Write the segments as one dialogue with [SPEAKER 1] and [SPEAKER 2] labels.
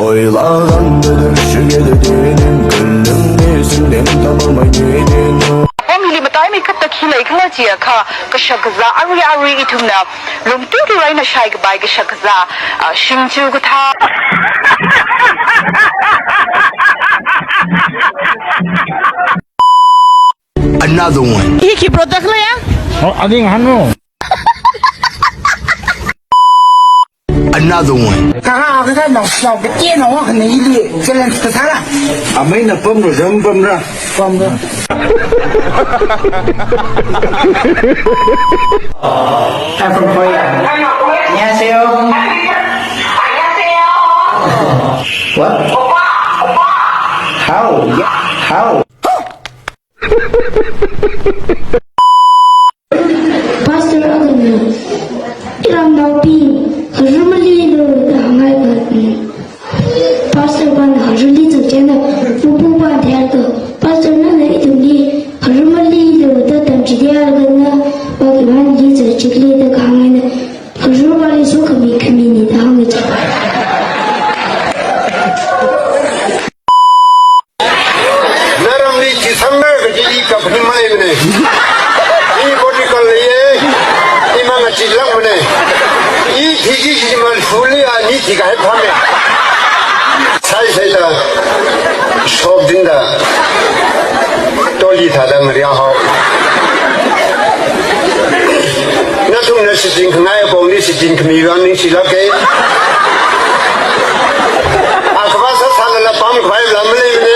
[SPEAKER 1] Oylardandır şu geldiğinin gönlüm değilsin tamamay değilin
[SPEAKER 2] Pemili matay may katakilay kala siya ka kasyagaza ari itumna lumting kiray na siyay gabay kasyagaza shingju gata
[SPEAKER 1] Another one
[SPEAKER 2] Iki produk lo ya
[SPEAKER 3] Ading hanu.
[SPEAKER 1] Another one
[SPEAKER 3] Kakak aku kan nak kecil nak kena ini jalan kesana.
[SPEAKER 1] Amay na pam ro jam pam ra
[SPEAKER 3] Faham tak? I'm from Korea. 안녕하세요. What? How? Yeah. How?
[SPEAKER 4] Pastor Agana, Iram Naupi, Rumali, the Hangai Button. Pastor Ban Hajuli to Jana, Fubu Ban Tergo, Pastor Nana Ituli, Rumali, the Tamchidia Gana, Bakiman Liza, Chikli, the Kangana, Rumali Sukami Kamini, the Hangit.
[SPEAKER 1] Naramli ki sammer ki ka phimai mne I body kal liye imanga chilang mne I thiji ji man suli a ni thi ga phame sai sai da shob din da toli tha da ngria ho na tung na si jing ngai bong ni si jing kmi wan ni si la ke a ka sa sa la pam khai lam le mne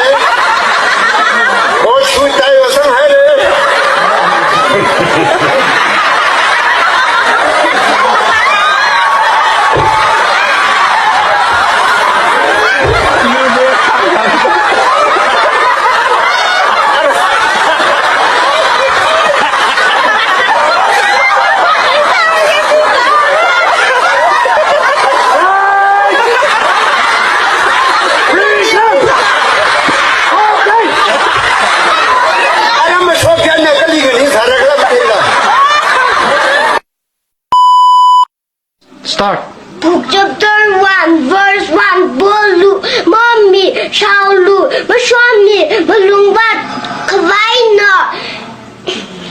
[SPEAKER 3] Start.
[SPEAKER 4] Book chapter 1, verse 1, Bolu, Mommy, Shaulu, Mashwami, Malungbat, Kavaina.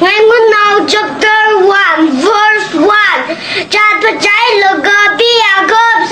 [SPEAKER 4] Ngayon now, chapter 1, verse 1, Chat Pachay Logabi, Agab,